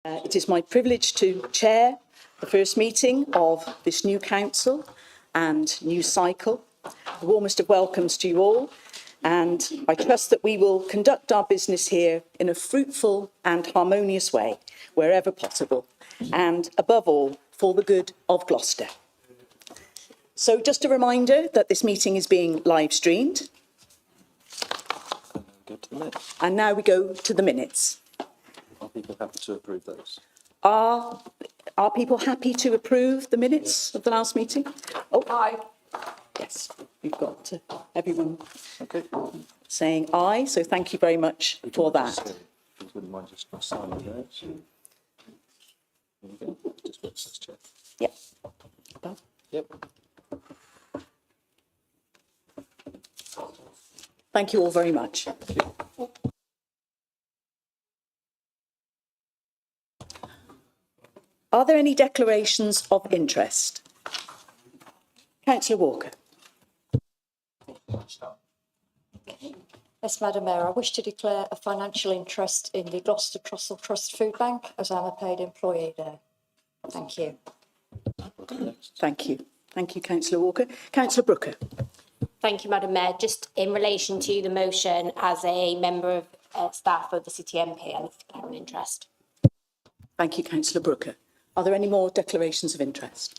It is my privilege to chair the first meeting of this new council and new cycle. The warmest of welcomes to you all, and I trust that we will conduct our business here in a fruitful and harmonious way, wherever possible, and above all, for the good of Gloucester. So just a reminder that this meeting is being live streamed. And now we go to the minutes. Are people happy to approve those? Are people happy to approve the minutes of the last meeting? Oh, aye. Yes, we've got everyone saying aye, so thank you very much for that. If you wouldn't mind just signing those. There you go. Just wait, says chair. Yep. Above. Yep. Thank you all very much. Are there any declarations of interest? Councillor Walker. Yes, Madam Mayor, I wish to declare a financial interest in the Gloucester Trussell Trust Food Bank as I'm a paid employee there. Thank you. Thank you. Thank you, Councillor Walker. Councillor Brooker. Thank you, Madam Mayor. Just in relation to the motion as a member of staff of the City MP, I declare an interest. Thank you, Councillor Brooker. Are there any more declarations of interest?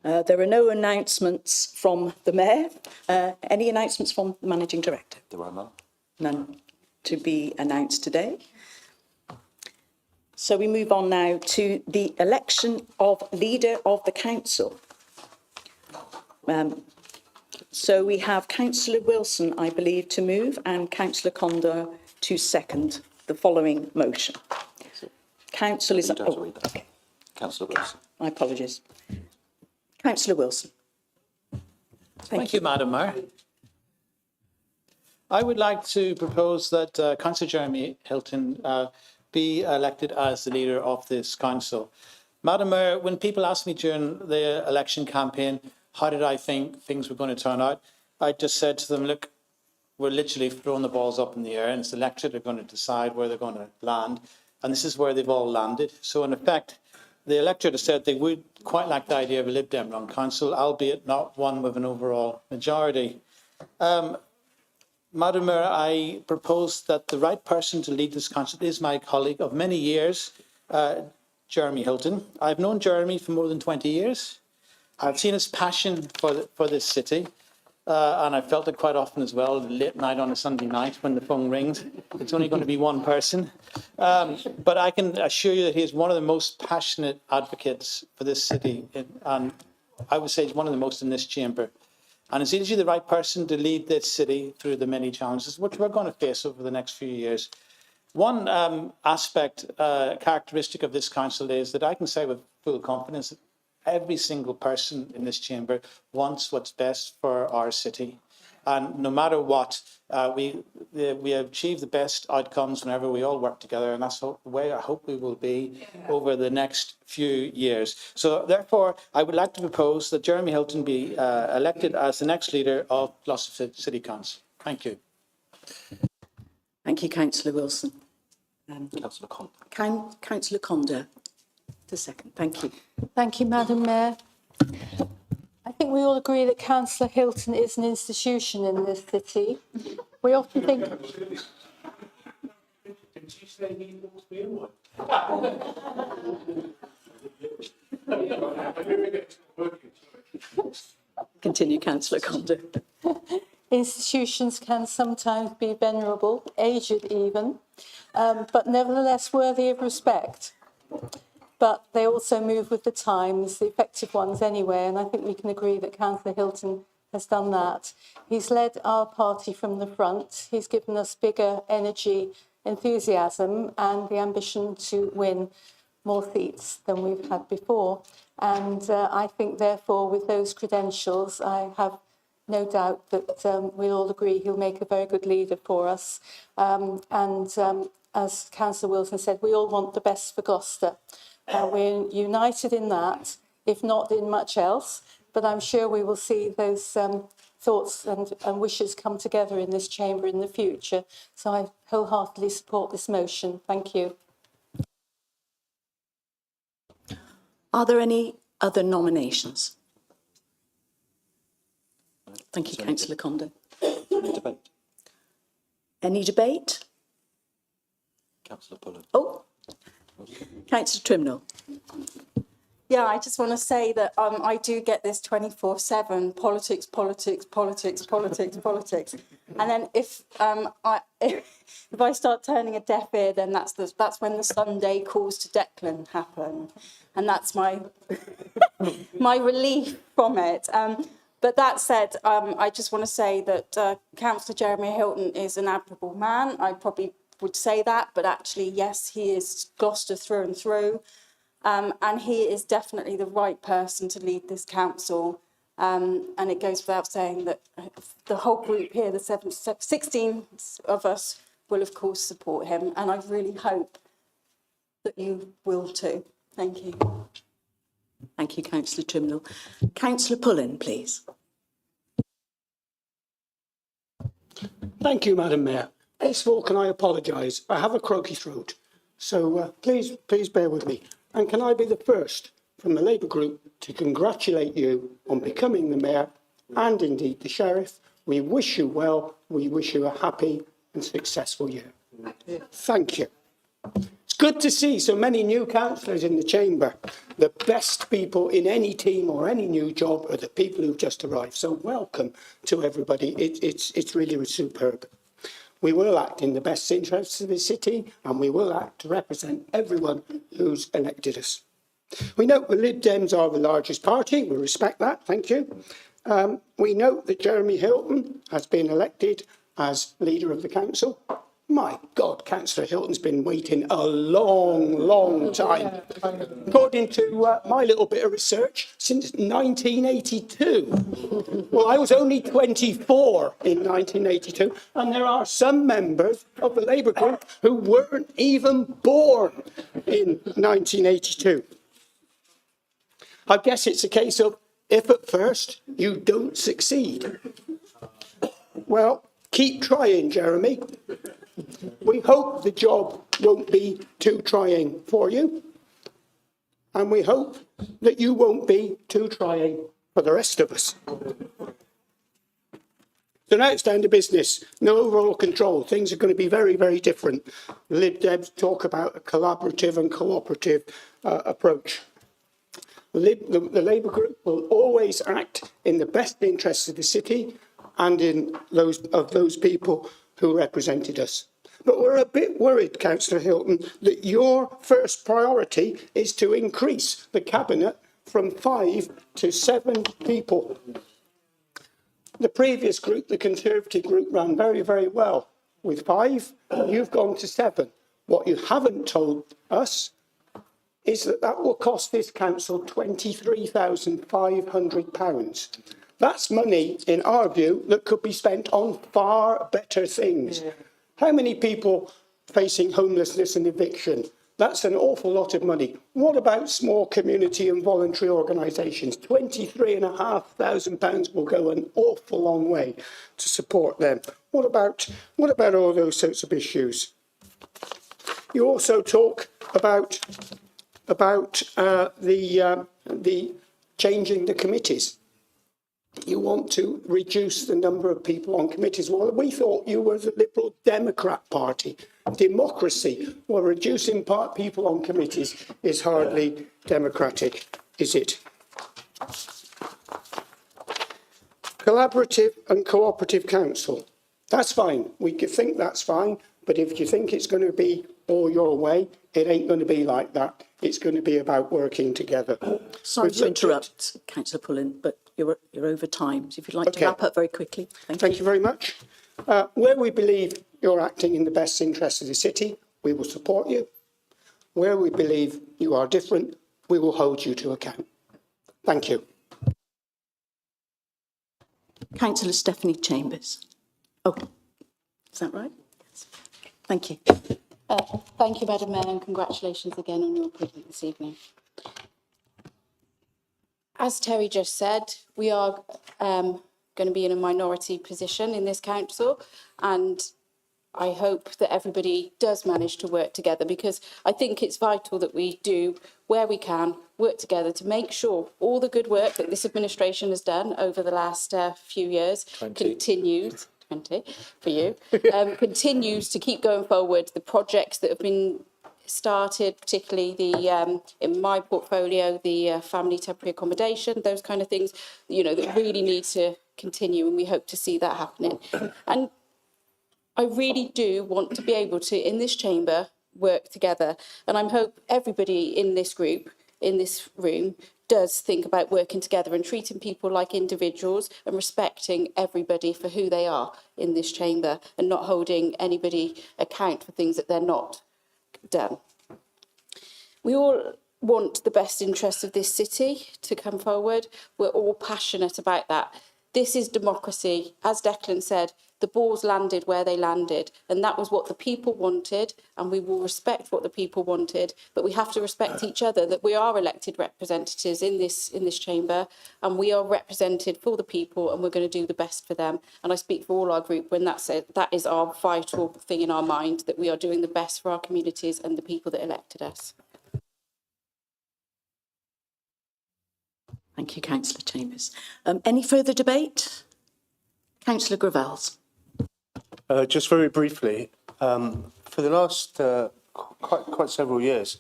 There are no announcements from the Mayor. Any announcements from the Managing Director? There are none. None to be announced today. So we move on now to the election of Leader of the Council. So we have Councillor Wilson, I believe, to move and Councillor Condor to second the following motion. Council is... You don't have to read that. Okay. Councillor Wilson. My apologies. Councillor Wilson. Thank you, Madam Mayor. I would like to propose that Councillor Jeremy Hilton be elected as the leader of this council. Madam Mayor, when people asked me during the election campaign, how did I think things were going to turn out? I just said to them, look, we're literally throwing the balls up in the air and it's the electorate that are going to decide where they're going to land. And this is where they've all landed. So in effect, the electorate has said they would quite like the idea of a Lib Dem run council, albeit not one with an overall majority. Madam Mayor, I propose that the right person to lead this council is my colleague of many years, Jeremy Hilton. I've known Jeremy for more than 20 years. I've seen his passion for this city, and I've felt it quite often as well, late night on a Sunday night when the phone rings. It's only going to be one person. But I can assure you that he is one of the most passionate advocates for this city, and I would say he's one of the most in this chamber. And is he the right person to lead this city through the many challenges which we're going to face over the next few years? One characteristic of this council is that I can say with full confidence that every single person in this chamber wants what's best for our city. And no matter what, we achieve the best outcomes whenever we all work together. And that's the way I hope we will be over the next few years. So therefore, I would like to propose that Jeremy Hilton be elected as the next leader of Gloucester City Council. Thank you. Thank you, Councillor Wilson. Councillor Condor. Councillor Condor to second. Thank you. Thank you, Madam Mayor. I think we all agree that Councillor Hilton is an institution in this city. We often think... Continue, Councillor Condor. Institutions can sometimes be venerable, aged even, but nevertheless worthy of respect. But they also move with the times, the effective ones anyway, and I think we can agree that Councillor Hilton has done that. He's led our party from the front. He's given us bigger energy, enthusiasm, and the ambition to win more seats than we've had before. And I think, therefore, with those credentials, I have no doubt that we'll all agree he'll make a very good leader for us. As Councillor Wilson said, we all want the best for Gloucester. We're united in that, if not in much else. But I'm sure we will see those thoughts and wishes come together in this chamber in the future. So I wholeheartedly support this motion. Thank you. Are there any other nominations? Thank you, Councillor Condon. Any debate? Any debate? Councillor Pullen. Oh, Councillor Trimnell. Yeah, I just want to say that I do get this 24/7 politics, politics, politics, politics, politics, and then if I start turning a deaf ear, then that's when the Sunday calls to Declan happen, and that's my my relief from it. But that said, I just want to say that Councillor Jeremy Hilton is an admirable man. I probably would say that, but actually, yes, he is Gloucester through and through. And he is definitely the right person to lead this council. And it goes without saying that the whole group here, the 16 of us, will of course support him. And I really hope that you will too. Thank you. Thank you, Councillor Trimnell. Councillor Pullen, please. Thank you, Madam Mayor. First of all, can I apologise? I have a croaky throat, so please bear with me. And can I be the first from the Labour group to congratulate you on becoming the Mayor and indeed the Sheriff. We wish you well. We wish you a happy and successful year. Thank you. It's good to see so many new councillors in the chamber. The best people in any team or any new job are the people who've just arrived. So welcome to everybody. It's really superb. We will act in the best interests of the city, and we will act to represent everyone who's elected us. We note the Lib Dems are the largest party. We respect that. Thank you. We note that Jeremy Hilton has been elected as leader of the council. My God, Councillor Hilton's been waiting a long time. According to my little bit of research, since 1982. Well, I was only 24 in 1982, and there are some members of the Labour group who weren't even born in 1982. I guess it's a case of, if at first you don't succeed, well, keep trying, Jeremy. We hope the job won't be too trying for you, and we hope that you won't be too trying for the rest of us. So now it's down to business. No overall control. Things are going to be very, very different. The Lib Dems talk about a collaborative and cooperative approach. The Labour group will always act in the best interests of the city and in those people who represented us. But we're a bit worried, Councillor Hilton, that your first priority is to increase the cabinet from 5 to 7 people. The previous group, the Conservative group, ran very, very well with 5. You've gone to 7. What you haven't told us is that will cost this council £23,500. That's money, in our view, that could be spent on far better things. Yeah. How many people facing homelessness and eviction? That's an awful lot of money. What about small community and voluntary organisations? £23,500 will go an awful long way to support them. What about all those sorts of issues? You also talk about the changing the committees. You want to reduce the number of people on committees. Well, we thought you were the Liberal Democrat Party. Democracy. Well, reducing people on committees is hardly democratic, is it? Collaborative and cooperative council. That's fine. We could think that's fine. But if you think it's going to be all your way, it ain't going to be like that. It's going to be about working together. Sorry to interrupt, Councillor Pullen, but you're over time. So if you'd like to wrap up very quickly. Thank you very much. Where we believe you're acting in the best interest of the city, we will support you. Where we believe you are different, we will hold you to account. Thank you. Councillor Stephanie Chambers. Oh, is that right? Yes. Thank you. Thank you, Madam Mayor, and congratulations again on your appointment this evening. as Terry just said, we are going to be in a minority position in this council, and I hope that everybody does manage to work together, because I think it's vital that we do, where we can, work together to make sure all the good work that this administration has done over the last few years continues. 20 for you, continues to keep going forward. The projects that have been started, particularly the in my portfolio, the family temporary accommodation, those kind of things, you know, that really need to continue, and we hope to see that happening. And I really do want to be able to, in this chamber, work together. And I hope everybody in this group, in this room, does think about working together and treating people like individuals and respecting everybody for who they are in this chamber, and not holding anybody account for things that they're not done. We all want the best interests of this city to come forward. We're all passionate about that. This is democracy. As Declan said, the balls landed where they landed, and that was what the people wanted, and we will respect what the people wanted, but we have to respect each other, that we are elected representatives in this chamber, and we are represented for the people, and we're going to do the best for them. And I speak for all our group when that is our vital thing in our mind, that we are doing the best for our communities and the people that elected us. Thank you, Councillor Chambers. Any further debate? Councillor Gravels. Just very briefly, for the last quite several years,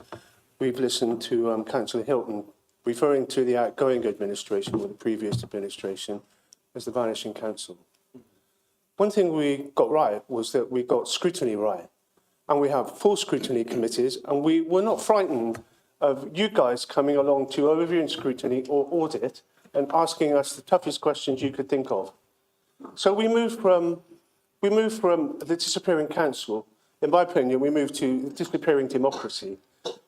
we've listened to Councillor Hilton referring to the outgoing administration or the previous administration as the vanishing council. One thing we got right was that we got scrutiny right, and we have full scrutiny committees, and we were not frightened of you guys coming along to overview and scrutiny or audit and asking us the toughest questions you could think of. So we moved from the disappearing council, in my opinion, we moved to disappearing democracy,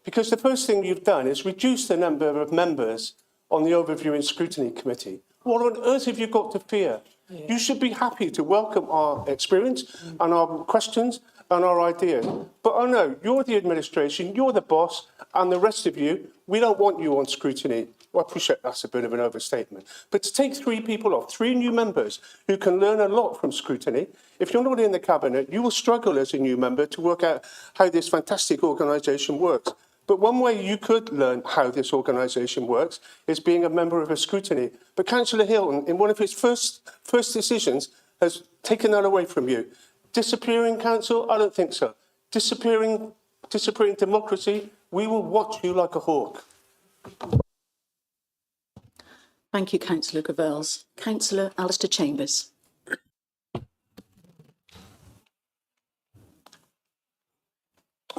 because the first thing you've done is reduce the number of members on the overview and scrutiny committee. What on earth have you got to fear? You should be happy to welcome our experience and our questions and our ideas. But oh no, you're the administration, you're the boss, and the rest of you, we don't want you on scrutiny. Well, I appreciate that's a bit of an overstatement. But to take 3 people off, 3 new members who can learn a lot from scrutiny, if you're not in the cabinet, you will struggle as a new member to work out how this fantastic organisation works. But one way you could learn how this organisation works is being a member of a scrutiny. But Councillor Hilton, in one of his first decisions, has taken that away from you. Disappearing council? I don't think so. Disappearing democracy? We will watch you like a hawk. Thank you, Councillor Gravels. Councillor Alistair Chambers.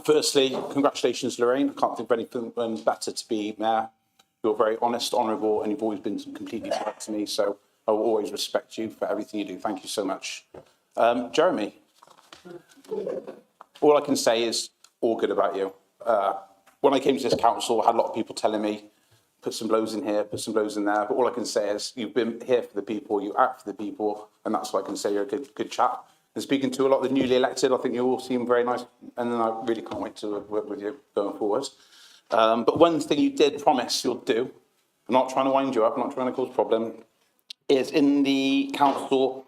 Firstly, congratulations, Lorraine. I can't think of anything better to be mayor. You're very honest, honourable, and you've always been completely direct to me, so I will always respect you for everything you do. Thank you so much. Jeremy, all I can say is all good about you. When I came to this council, I had a lot of people telling me, put some blows in here, put some blows in there, but all I can say is you've been here for the people, you act for the people, and that's what I can say. You're a good chap. And speaking to a lot of the newly elected, I think you all seem very nice, and then I really can't wait to work with you going forward. But one thing you did promise you'll do, I'm not trying to wind you up, I'm not trying to cause a problem, is in the council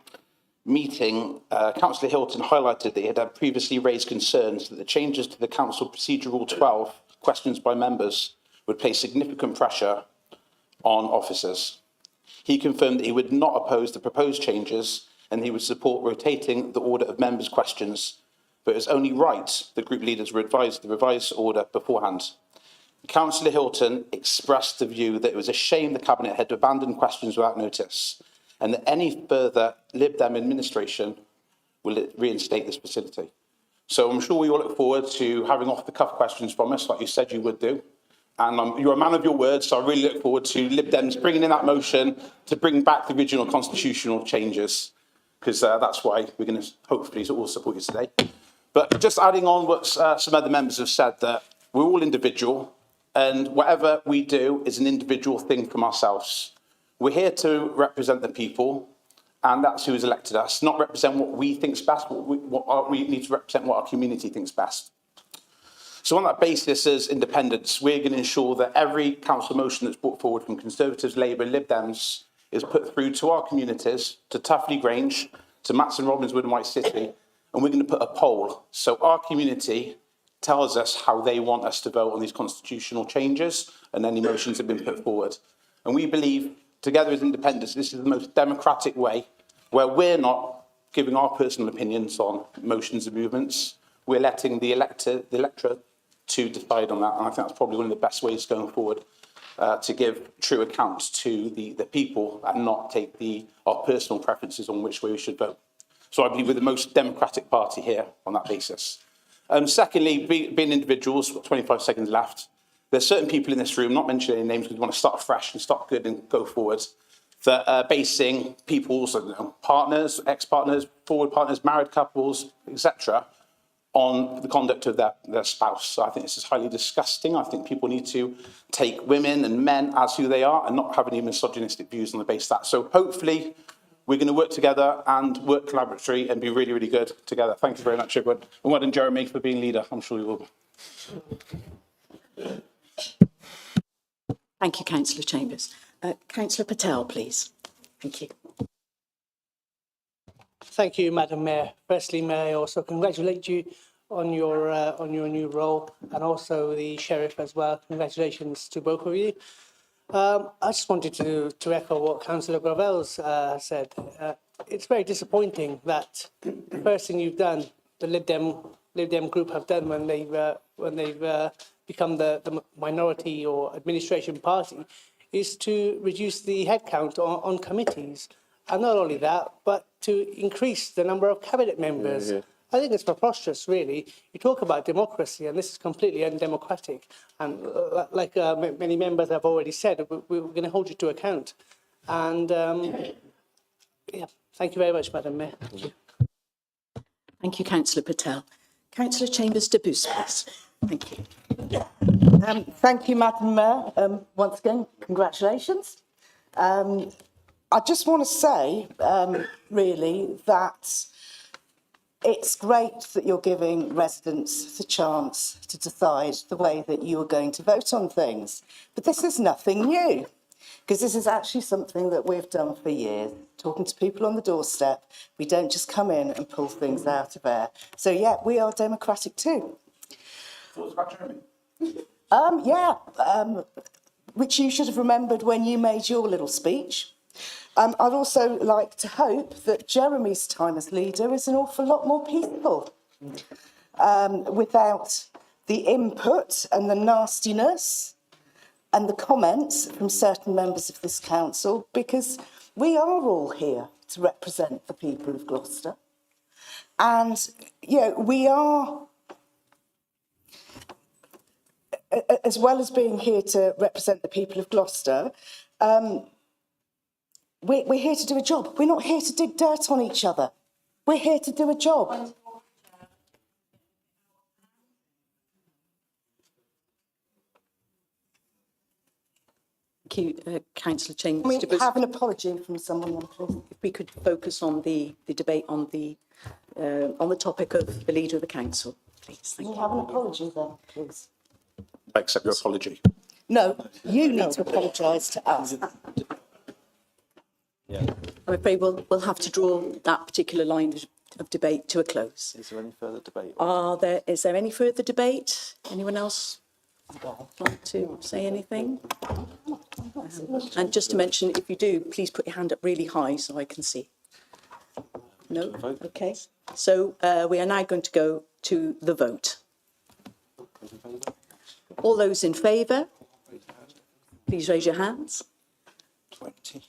meeting, Councillor Hilton highlighted that he had previously raised concerns that the changes to the Council Procedure Rule 12, questions by members, would place significant pressure on officers. He confirmed that he would not oppose the proposed changes and he would support rotating the order of members' questions, but it was only right that group leaders were advised the revised order beforehand. Councillor Hilton expressed the view that it was a shame the Cabinet had abandoned questions without notice, and that any further Lib Dem administration will reinstate this facility. So I'm sure we all look forward to having off-the-cuff questions from us, like you said you would do. And you're a man of your word, so I really look forward to Lib Dems bringing in that motion to bring back the original constitutional changes, because that's why we're going to hopefully all support you today. But just adding on what some other members have said, that we're all individual, and whatever we do is an individual thing from ourselves. We're here to represent the people, and that's who has elected us, not represent what we think's best, we need to represent what our community thinks best. So on that basis, as independents, we're going to ensure that every council motion that's brought forward from Conservatives, Labour and Lib Dems is put through to our communities, to Tuffley Grange, to Matson Robinswood and White City, and we're going to put a poll. So our community tells us how they want us to vote on these constitutional changes and any motions that have been put forward. And we believe, together as independents, this is the most democratic way, where we're not giving our personal opinions on motions and movements. We're letting the electorate to decide on that. And I think that's probably one of the best ways going forward to give true accounts to the people and not take our personal preferences on which way we should vote. So I believe we're the most democratic party here on that basis. Secondly, being individuals, we've got 25 seconds left. There's certain people in this room, not mentioning any names because we want to start fresh and start good and go forward, that are basing people's partners, ex-partners, forward partners, married couples, etc., on the conduct of their spouse. So I think this is highly disgusting. I think people need to take women and men as who they are and not have any misogynistic views on the basis of that. So hopefully we're going to work together and work collaboratively and be really, really good together. Thank you very much, everyone. And well done, Jeremy, for being leader. I'm sure you will be. Thank you, Councillor Chambers. Councillor Patel, please. Thank you. Thank you, Madam Mayor. Firstly, may I also congratulate you on your new role, and also the Sheriff as well. Congratulations to both of you. I just wanted to echo what Councillor Gravels said. It's very disappointing that the first thing you've done, the Lib Dem group have done when they've become the minority or administration party, is to reduce the headcount on committees. And not only that, but to increase the number of cabinet members. I think it's preposterous, really. You talk about democracy, and this is completely undemocratic. And like many members have already said, we're going to hold you to account. And yeah, thank you very much, Madam Mayor. Thank you. Thank you, Councillor Patel. Councillor Chambers de Bus, please. Thank you. Thank you, Madam Mayor. Once again, congratulations. I just want to say, really, that it's great that you're giving residents the chance to decide the way that you are going to vote on things. But this is nothing new, because this is actually something that we've done for years, talking to people on the doorstep. We don't just come in and pull things out of air. So, yeah, we are democratic too. Thoughts about Jeremy? Which you should have remembered when you made your little speech. I'd also like to hope that Jeremy's time as leader is an awful lot more peaceful, without the input and the nastiness and the comments from certain members of this council, because we are all here to represent the people of Gloucester. And, you know, we are, as well as being here to represent the people of Gloucester, we're here to do a job. We're not here to dig dirt on each other. We're here to do a job. Thank you, Councillor Chambers Can de we Bus. have an apology from someone, then, please? If we could focus on the debate on the topic of the leader of the council, please. Can Thank we you. have an apology then, please? I accept your apology. No, you need to apologise to us. I'm afraid we'll have to draw that particular line of debate to a close. Is there any further debate? Is there any further debate? Anyone else like to say anything? And just to mention, if you do, please put your hand up really high so I can see. No? Okay. So we are now going to go to the vote. All those in favour, please raise your hands. 20.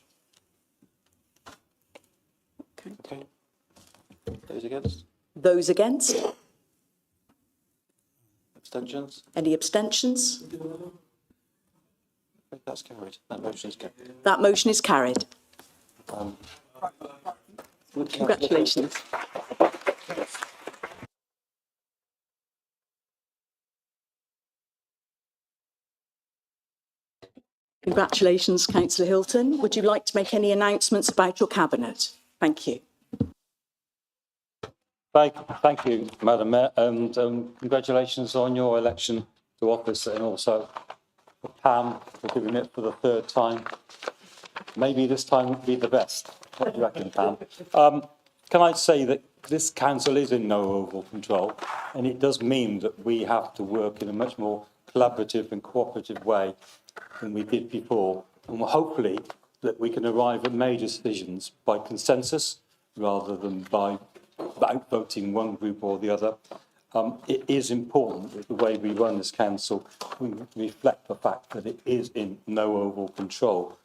Okay. Those against? Those against? Abstentions? Any abstentions? Okay, that's carried. That motion's carried. That motion is carried. Congratulations. Congratulations, Councillor Hilton. Would you like to make any announcements about your cabinet? Thank you. Thank you, Madam Mayor, and congratulations on your election to office, and also for Pam for doing it for the third time. Maybe this time will be the best. What do you reckon, Pam? Can I say that this council is in no oval control, and it does mean that we have to work in a much more collaborative and cooperative way than we did before, and hopefully that we can arrive at major decisions by consensus rather than by outvoting one group or the other. It is important that the way we run this council, we reflect the fact that it is in no oval control.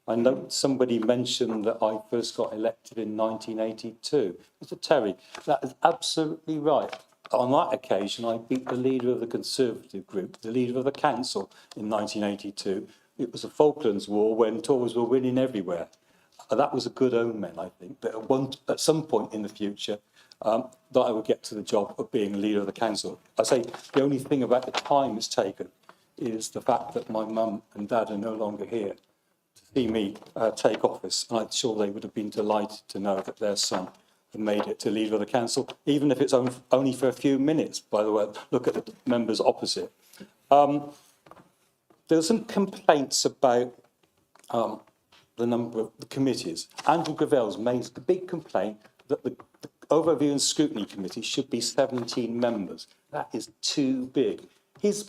I know somebody mentioned that I first got elected in 1982. Mr. Terry, that is absolutely right. On that occasion, I beat the leader of the Conservative group, the leader of the council in 1982. It was the Falklands War when Tories were winning everywhere. That was a good omen, I think, that at some point in the future, that I would get to the job of being leader of the council. I say the only thing about the time it's taken is the fact that my mum and dad are no longer here to see me take office. And I'm sure they would have been delighted to know that their son had made it to leader of the council, even if it's only for a few minutes, by the way. Look at the members opposite. There were some complaints about the number of the committees. Andrew Gravel's made a big complaint that the Overview and Scrutiny Committee should be 17 members. That is too big. His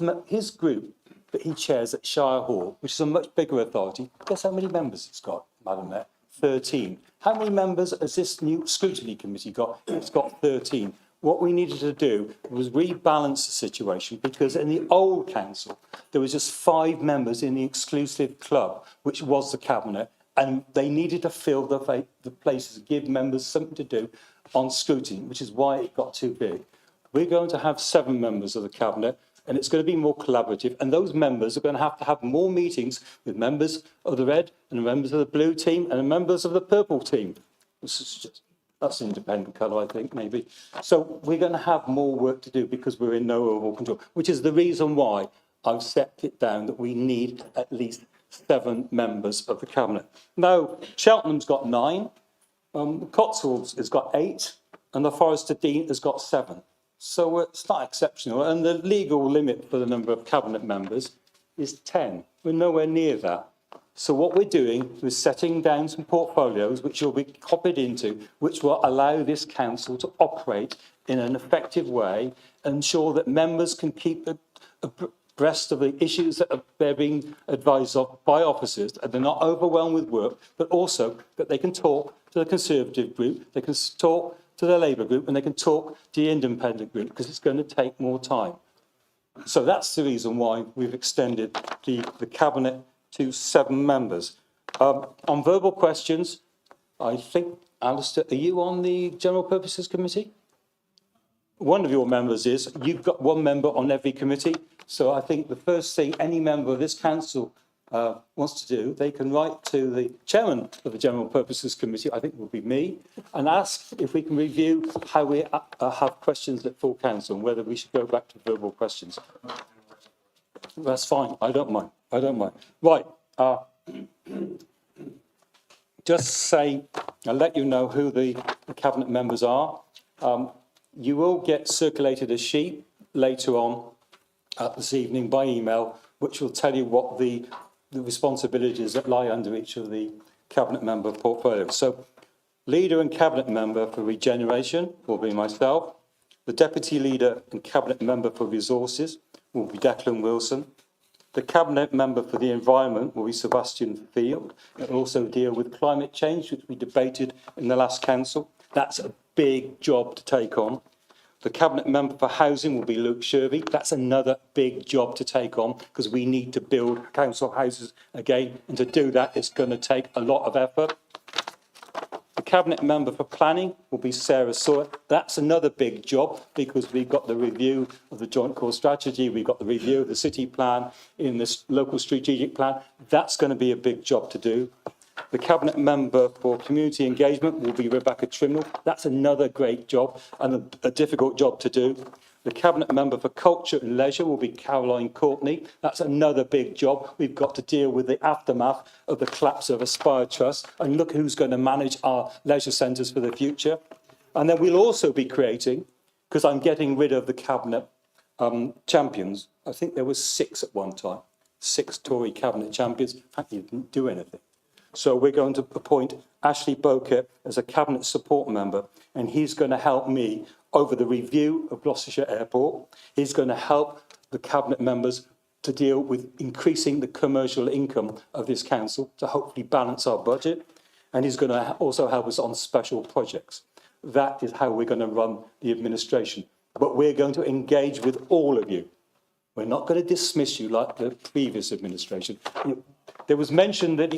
group that he chairs at Shire Hall, which is a much bigger authority, guess how many members it's got, Madam Mayor? 13. How many members has this new Scrutiny Committee got? It's got 13. What we needed to do was rebalance the situation, because in the old council, there was just 5 members in the exclusive club, which was the Cabinet, and they needed to fill the places, give members something to do on scrutiny, which is why it got too big. We're going to have 7 members of the Cabinet, and it's going to be more collaborative, and those members are going to have more meetings with members of the red and members of the blue team and members of the purple team. That's an independent colour, I think, maybe. So we're going to have more work to do because we're in no oval control, which is the reason why I've set it down that we need at least 7 members of the Cabinet. Now, Cheltenham's got 9, Cotswolds has got 8, and the Forest of Dean has got 7. So it's not exceptional. And the legal limit for the number of Cabinet members is 10. We're nowhere near that. So what we're doing is setting down some portfolios which will be copied into, which will allow this council to operate in an effective way, ensure that members can keep abreast of the issues that they're being advised of by officers, and they're not overwhelmed with work, but also that they can talk to the Conservative group, they can talk to the Labour group, and they can talk to the Independent group, because it's going to take more time. So that's the reason why we've extended the Cabinet to 7 members. On verbal questions, I think, Alistair, are you on the General Purposes Committee? One of your members is. You've got 1 member on every committee. So I think the first thing any member of this council wants to do, they can write to the chairman of the General Purposes Committee, I think will be me, and ask if we can review how we have questions at full council and whether we should go back to verbal questions. That's fine. I don't mind. I don't mind. Right. Just say, I'll let you know who the Cabinet members are. You will get circulated a sheet later on this evening by email, which will tell you what the responsibilities that lie under each of the Cabinet member portfolios. So, Leader and Cabinet member for Regeneration will be myself. The Deputy Leader and Cabinet member for Resources will be Declan Wilson. The Cabinet member for the Environment will be Sebastian Field. It will also deal with climate change, which we debated in the last council. That's a big job to take on. The Cabinet member for Housing will be Luke Shervey. That's another big job to take on, because we need to build council houses again. And to do that, it's going to take a lot of effort. The Cabinet member for Planning will be Sarah Sawyer. That's another big job, because we've got the review of the Joint Core Strategy, we've got the review of the city plan in this local strategic plan. That's going to be a big job to do. The Cabinet member for Community Engagement will be Rebecca Trimnell. That's another great job and a difficult job to do. The Cabinet member for Culture and Leisure will be Caroline Courtney. That's another big job. We've got to deal with the aftermath of the collapse of Aspire Trust and look who's going to manage our leisure centres for the future. And then we'll also be creating, because I'm getting rid of the cabinet champions. I think there were 6 at one time, 6 Tory cabinet champions. In fact, you didn't do anything. So we're going to appoint Ashley Boker as a cabinet support member, and he's going to help me over the review of Gloucestershire Airport. He's going to help the cabinet members to deal with increasing the commercial income of this council to hopefully balance our budget. And he's going to also help us on special projects. That is how we're going to run the administration. But we're going to engage with all of you. We're not going to dismiss you like the previous administration. There was mention that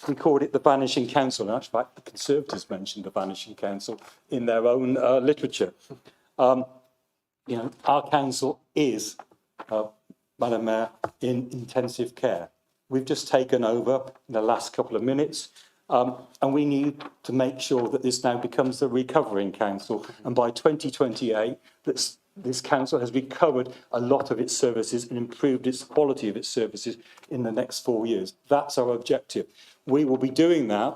we called it the Vanishing Council. And in fact, the Conservatives mentioned the Vanishing Council in their own literature. Our council is, Madam Mayor, in intensive care. We've just taken over in the last couple of minutes. And we need to make sure that this now becomes the Recovering Council. And by 2028, this council has recovered a lot of its services and improved its quality of its services in the next 4 years. That's our objective. We will be doing that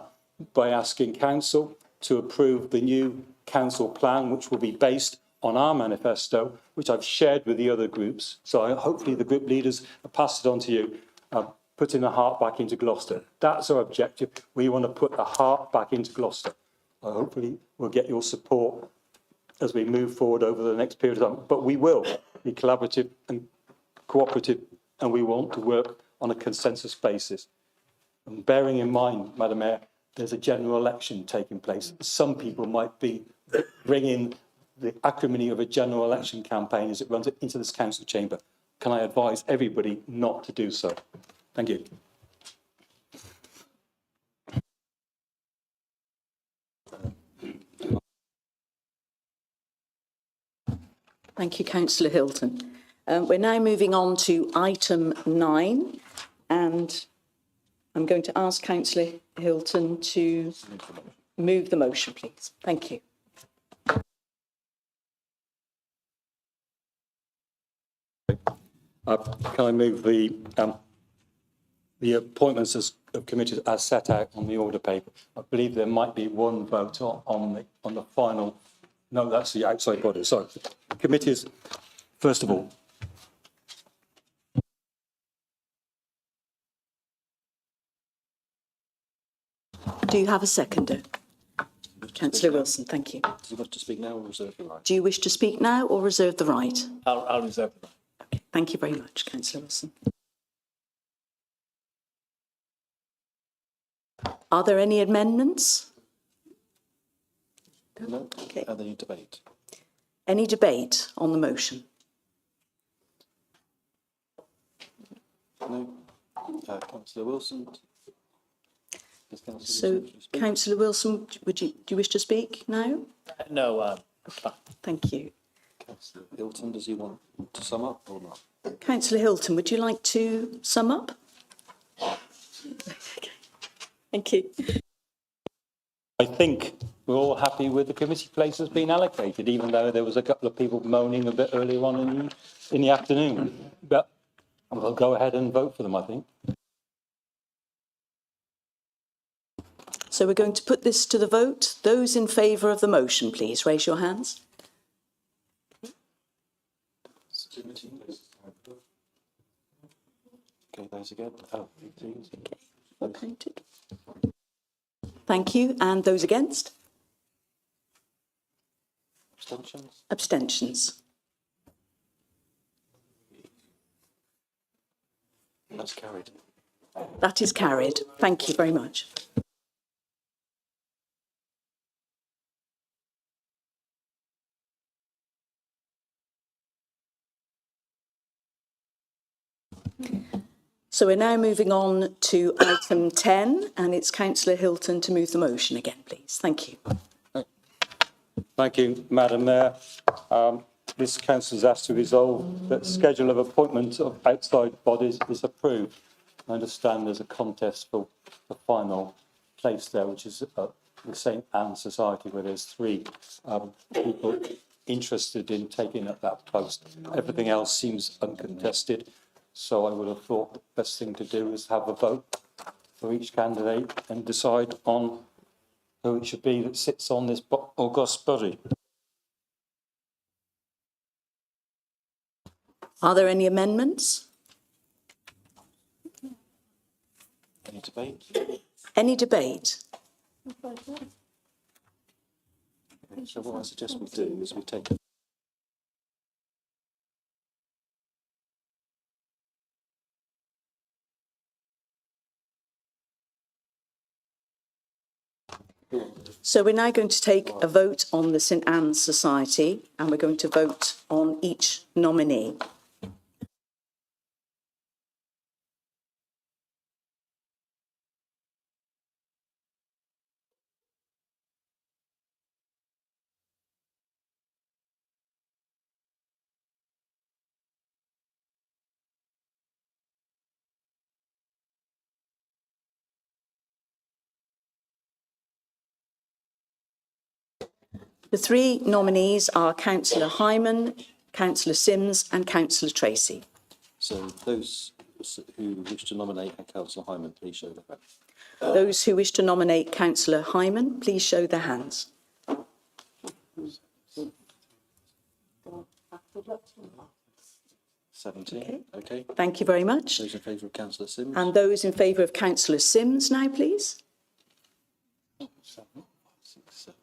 by asking council to approve the new council plan, which will be based on our manifesto, which I've shared with the other groups. So hopefully the group leaders have passed it on to you. Putting the heart back into Gloucester. That's our objective. We want to put the heart back into Gloucester. Hopefully we'll get your support as we move forward over the next period of time. But we will be collaborative and cooperative, and we want to work on a consensus basis. And bearing in mind, Madam Mayor, there's a general election taking place. Some people might be bringing the acrimony of a general election campaign as it runs into this council chamber. Can I advise everybody not to do so? Thank you. Thank you, Councillor Hilton. We're now moving on to item 9, and I'm going to ask Councillor Hilton to move the motion, please. Thank you. Can I move the appointments of committees as set out on the order paper? I believe there might be one vote on the final. No, that's the outside body. Sorry, committees. First of all, Do you have a seconder? Councillor Wilson, thank you. Does he wish to speak now or reserve the right? Do you wish to speak now or reserve the right? I'll reserve the right. Okay, thank you very much, Councillor Wilson. Are there any amendments? No? Okay. And then you debate. Any debate on the motion? No? Councillor Wilson? Does Councillor So, Wilson wish to speak? Councillor Wilson, do you wish to speak now? No. Thank you. Councillor Hilton, does he want to sum up or not? Councillor Hilton, would you like to sum up? Okay. Thank you. I think we're all happy with the committee places being allocated, even though there was a couple of people moaning a bit earlier on in the afternoon. But we'll go ahead and vote for them, I think. So we're going to put this to the vote. Those in favour of the motion, please raise your hands. Okay, those again. Oh, please. Counted. Thank you. And those against? Abstentions? Abstentions. That's carried. That is carried. Thank you very much. So we're now moving on to item 10, and it's Councillor Hilton to move the motion again, please. Thank you. Thank you, Madam Mayor. This council is asked to resolve that the schedule of appointment of outside bodies is approved. I understand there's a contest for the final place there, which is the St Anne Society, where there's 3 people interested in taking up that post. Everything else seems uncontested. So I would have thought the best thing to do is have a vote for each candidate and decide on who it should be that sits on this august body. Are there any amendments? Any debate? Any debate? So what I suggest we do is we take So we're now going to take a vote on the St Anne's Society, and we're going to vote on each nominee. The three nominees are Councillor Hyman, Councillor Sims and Councillor Tracy. So those who wish to nominate Councillor Hyman, please show their hand. Those who wish to nominate Councillor Hyman, please show their hands. 17. Okay. Thank you very much. Those in favour of Councillor Sims? And those in favour of Councillor Sims now, please. 7, 6, 7.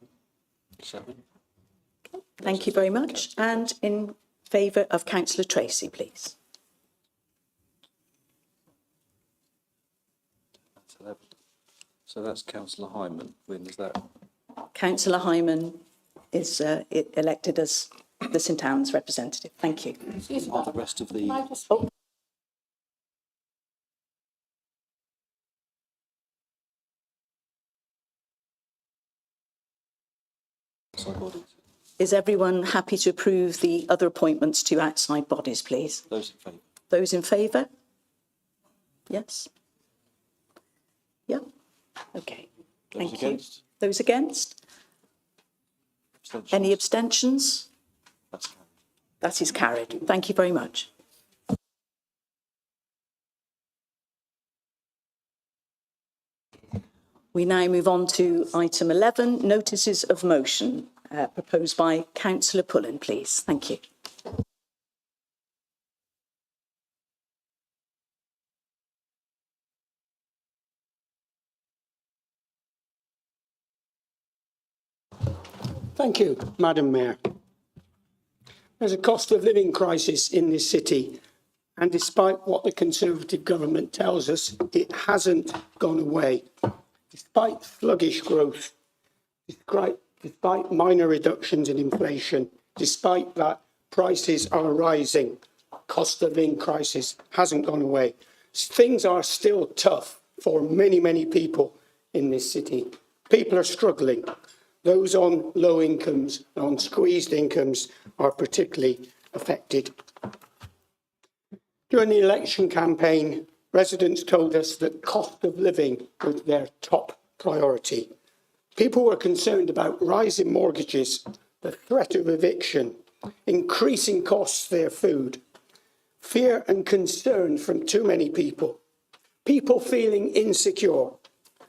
Thank you very much. And in favour of Councillor Tracy, please. That's 11. So that's Councillor Hyman wins that. Councillor Hyman is elected as the St Anne's representative. Thank you. Are the rest of the... outside bodies? Is everyone happy to approve the other appointments to outside bodies, please? Those in favour? Those in favour? Yes? Yep. Okay. Those Thank you. against? Those against? Abstentions? Any abstentions? That's carried. That is carried. Thank you very much. We now move on to item 11, notices of motion, proposed by Councillor Pullen, please. Thank you. Thank you, Madam Mayor. There's a cost of living crisis in this city, and despite what the Conservative government tells us, it hasn't gone away. Despite sluggish growth, despite minor reductions in inflation, despite that prices are rising, cost of living crisis hasn't gone away. Things are still tough for many, many people in this city. People are struggling. Those on low incomes and on squeezed incomes are particularly affected. During the election campaign, residents told us that cost of living was their top priority. People were concerned about rising mortgages, the threat of eviction, increasing costs for their food, fear and concern from too many people, people feeling insecure,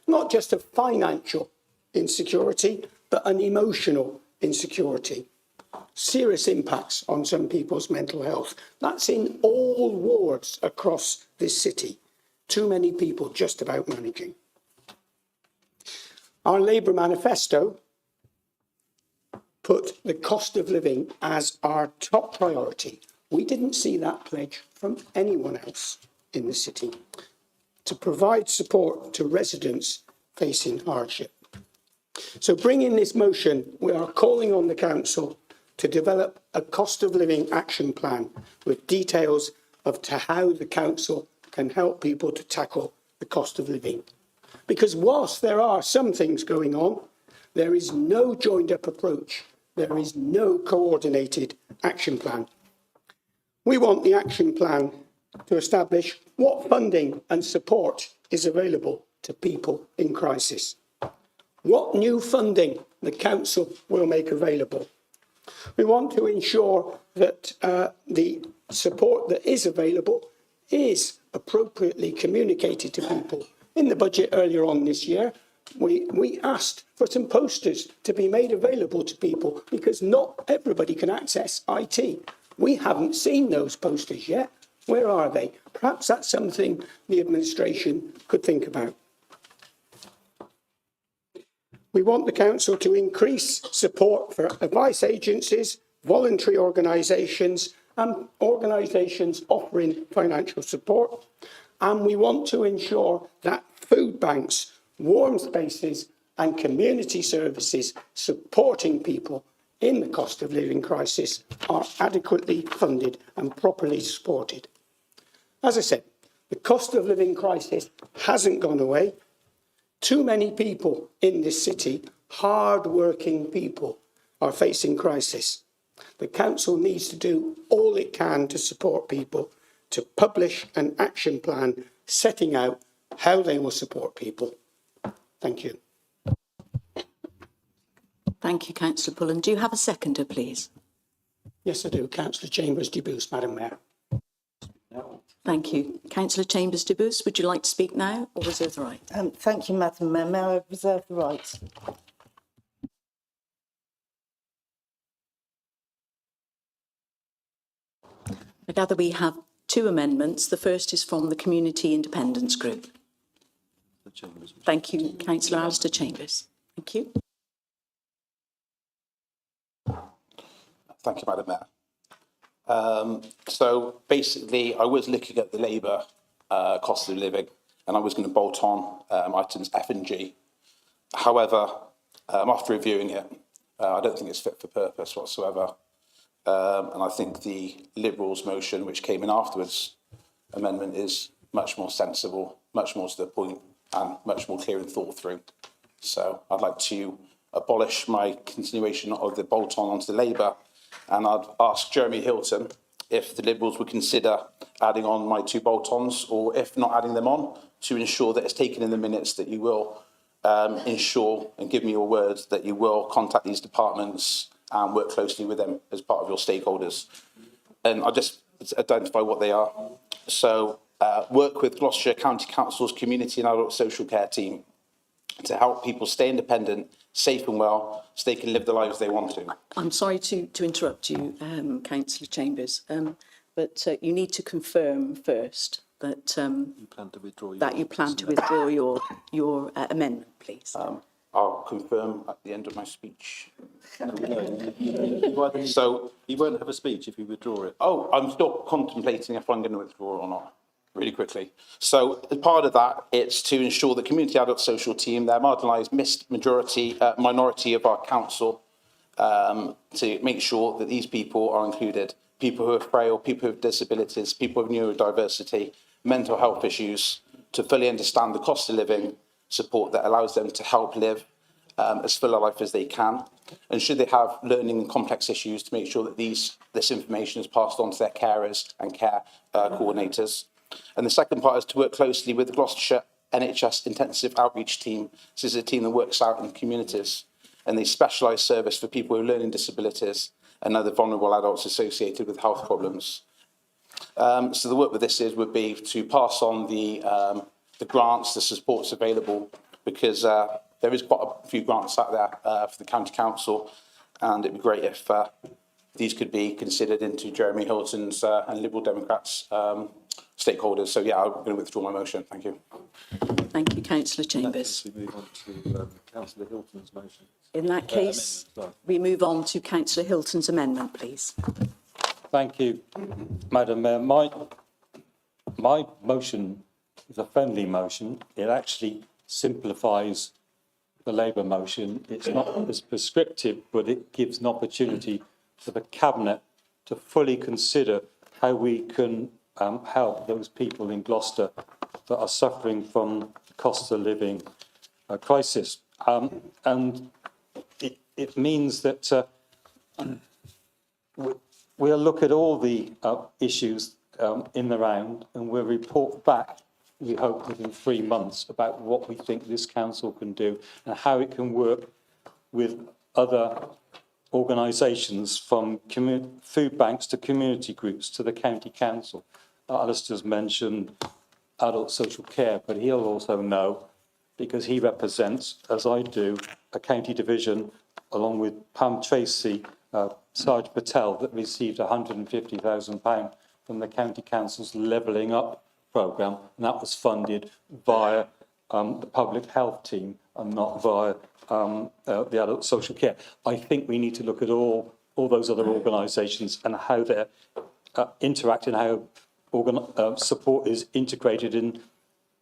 not just a financial insecurity, but an emotional insecurity. Serious impacts on some people's mental health. That's in all wards across this city. Too many people just about managing. Our Labour manifesto put the cost of living as our top priority. We didn't see that pledge from anyone else in the city to provide support to residents facing hardship. So bringing this motion, we are calling on the council to develop a cost of living action plan with details of how the council can help people to tackle the cost of living. Because whilst there are some things going on, there is no joined up approach. There is no coordinated action plan. We want the action plan to establish what funding and support is available to people in crisis. What new funding the council will make available. We want to ensure that the support that is available is appropriately communicated to people. In the budget earlier on this year, we asked for some posters to be made available to people because not everybody can access IT. We haven't seen those posters yet. Where are they? Perhaps that's something the administration could think about. We want the council to increase support for advice agencies, voluntary organisations and organisations offering financial support. And we want to ensure that food banks, warm spaces and community services supporting people in the cost of living crisis are adequately funded and properly supported. As I said, the cost of living crisis hasn't gone away. Too many people in this city, hard-working people, are facing crisis. The council needs to do all it can to support people, to publish an action plan setting out how they will support people. Thank you. Thank you, Councillor Pullen. Do you have a seconder, please? Yes, I do. Councillor Chambers Debus, Madam Mayor. Thank you. Councillor Chambers Debus, would you like to speak now or reserve the right? Thank you, Madam Mayor. May I reserve the right? I gather we have two amendments. The first is from the Community Independence Group. Thank you, Councillor Alistair Chambers. Thank you. Thank you, Madam Mayor. So basically, I was looking at the Labour cost of living, and I was going to bolt on items F and G. However, after reviewing it, I don't think it's fit for purpose whatsoever. And I think the Liberals' motion, which came in afterwards, amendment is much more sensible, much more to the point, and much more clear and thought through. So I'd like to abolish my continuation of the bolt-on onto the Labour, and I'd ask Jeremy Hilton if the Liberals would consider adding on my two bolt-ons, or if not adding them on, to ensure that it's taken in the minutes that you will ensure and give me your word that you will contact these departments and work closely with them as part of your stakeholders. And I just identify what they are. So work with Gloucestershire County Council's Community and Adult Social Care team to help people stay independent, safe and well, so they can live the lives they want to. I'm sorry to interrupt you, Councillor Chambers, but you need to confirm first that You plan to withdraw your amendment, please. I'll confirm at the end of my speech. So you won't have a speech if you withdraw it. Oh, I'm still contemplating if I'm going to withdraw or not, really quickly. So as part of that, it's to ensure the Community Adult Social team, their marginalised minority of our council, to make sure that these people are included. People who are frail, people who have disabilities, people with neurodiversity, mental health issues, to fully understand the cost of living support that allows them to help live as full a life as they can. And should they have learning and complex issues, to make sure that this information is passed on to their carers and care coordinators. And the second part is to work closely with the Gloucestershire NHS Intensive Outreach Team. This is a team that works out in communities, and they specialise service for people with learning disabilities and other vulnerable adults associated with health problems. So the work with this would be to pass on the grants, the supports available, because there is quite a few grants out there for the County Council, and it'd be great if these could be considered into Jeremy Hilton's and Liberal Democrats stakeholders. So yeah, I'm going to withdraw my motion. Thank you. Thank you, Councillor Chambers. We move on to Councillor Hilton's motion. In that case, we move on to Councillor Hilton's amendment, please. Thank you, Madam Mayor. My motion is a friendly motion. It actually simplifies the Labour motion. It's not as prescriptive, but it gives an opportunity for the Cabinet to fully consider how we can help those people in Gloucester that are suffering from the cost of living crisis. And it means that we'll look at all the issues in the round, and we'll report back, we hope, within 3 months about what we think this council can do and how it can work with other organisations, from food banks to community groups to the county council. Alistair's mentioned adult social care, but he'll also know, because he represents, as I do, a county division, along with Pam Tracy, Sarge Patel, that received £150,000 from the County Council's Levelling Up programme, and that was funded via the public health team and not via the adult social care. I think we need to look at all those other organisations and how they're interacting, how support is integrated in,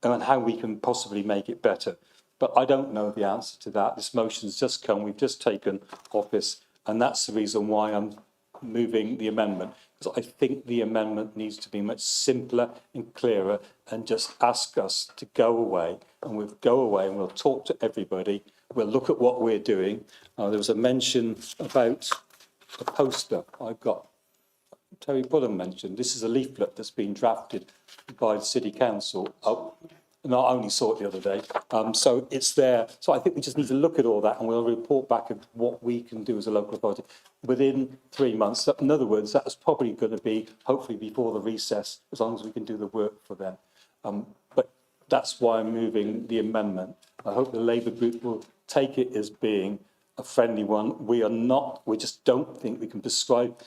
and how we can possibly make it better. But I don't know the answer to that. This motion's just come, we've just taken office, and that's the reason why I'm moving the amendment. Because I think the amendment needs to be much simpler and clearer and just ask us to go away. And we'll go away and we'll talk to everybody. We'll look at what we're doing. There was a mention about a poster I've got. Terry Bullen mentioned, this is a leaflet that's been drafted by the City Council. And I only saw it the other day. So it's there. So I think we just need to look at all that and we'll report back at what we can do as a local authority within 3 months. In other words, that's probably going to be hopefully before the recess, as long as we can do the work for them. But that's why I'm moving the amendment. I hope the Labour group will take it as being a friendly one. We just don't think we can prescribe,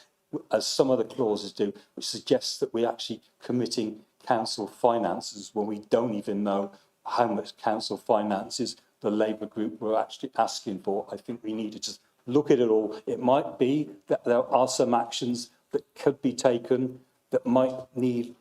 as some other clauses do, which suggests that we're actually committing council finances when we don't even know how much council finances the Labour group were actually asking for. I think we need to just look at it all. It might be that there are some actions that could be taken that might need